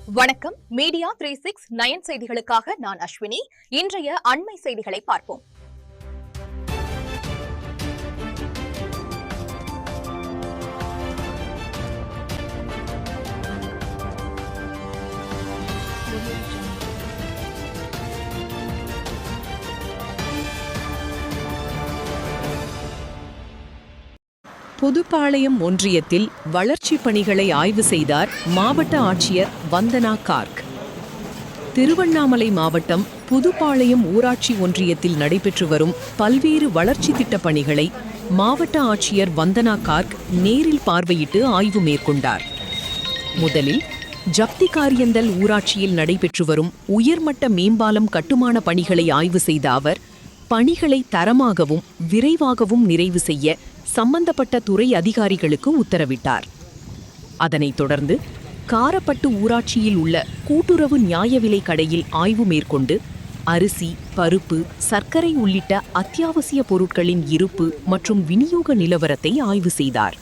வணக்கம். மீடியா 369 செய்திகளுக்காக நான் அஸ்வினி. இன்றைய அண்மை செய்திகளை பார்ப்போம். புதுப்பாளையம் ஒன்றியத்தில் வளர்ச்சிப் பணிகளை ஆய்வு செய்தார் மாவட்ட ஆட்சியர் வந்தனா கார்க். திருவண்ணாமலை மாவட்டம் புதுப்பாளையம் ஊராட்சி ஒன்றியத்தில் நடைபெற்று வரும் பல்வேறு வளர்ச்சி திட்டப் பணிகளை மாவட்ட ஆட்சியர் வந்தனா கார்க் நேரில் பார்வையிட்டு ஆய்வு மேற்கொண்டார். முதலில் ஜப்திகாரியந்தல் ஊராட்சியில் நடைபெற்று வரும் உயர்மட்ட மேம்பாலம் கட்டுமான பணிகளை ஆய்வு செய்த அவர், பணிகளை தரமாகவும் விரைவாகவும் நிறைவு செய்ய சம்பந்தப்பட்ட துறை அதிகாரிகளுக்கு உத்தரவிட்டார். அதனைத் தொடர்ந்து காரப்பட்டு ஊராட்சியில் உள்ள கூட்டுறவு நியாய விலை கடையில் ஆய்வு மேற்கொண்டு அரிசி, பருப்பு, சர்க்கரை உள்ளிட்ட அத்தியாவசிய பொருட்களின் இருப்பு மற்றும் விநியோக நிலவரத்தை ஆய்வு செய்தார்.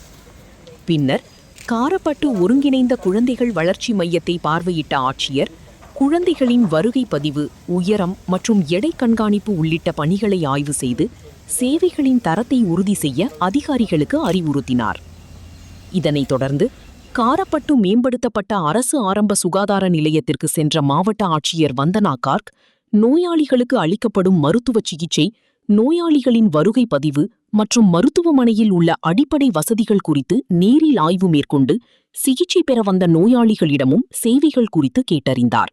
பின்னர் காரப்பட்டு ஒருங்கிணைந்த குழந்தைகள் வளர்ச்சி மையத்தை பார்வையிட்ட ஆட்சியர், குழந்தைகளின் வருகை பதிவு, உயரம் மற்றும் எடை கண்காணிப்பு உள்ளிட்ட பணிகளை ஆய்வு செய்து சேவைகளின் தரத்தை உறுதி செய்ய அதிகாரிகளுக்கு அறிவுறுத்தினார். இதனைத் தொடர்ந்து காரப்பட்டு மேம்படுத்தப்பட்ட அரசு ஆரம்ப சுகாதார நிலையத்திற்கு சென்ற மாவட்ட ஆட்சியர் வந்தனா கார்க், நோயாளிகளுக்கு அளிக்கப்படும் மருத்துவ சிகிச்சை, நோயாளிகளின் வருகை பதிவு மற்றும் மருத்துவமனையில் உள்ள அடிப்படை வசதிகள் குறித்து நேரில் ஆய்வு மேற்கொண்டு சிகிச்சை பெற வந்த நோயாளிகளிடமும் சேவைகள் குறித்து கேட்டறிந்தார்.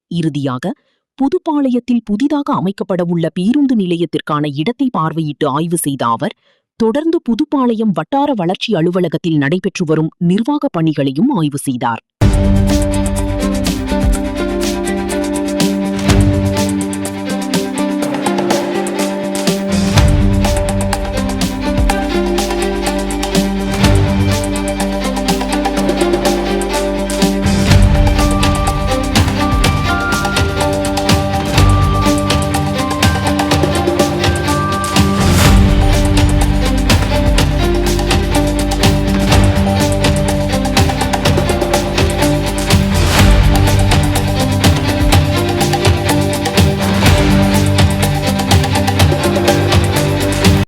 இறுதியாக புதுப்பாளையத்தில் புதிதாக அமைக்கப்படவுள்ள பேருந்து நிலையத்திற்கான இடத்தை பார்வையிட்டு ஆய்வு செய்த அவர், தொடர்ந்து புதுப்பாளையம் வட்டார வளர்ச்சி அலுவலகத்தில் நடைபெற்று வரும் நிர்வாக பணிகளையும் ஆய்வு செய்தார்.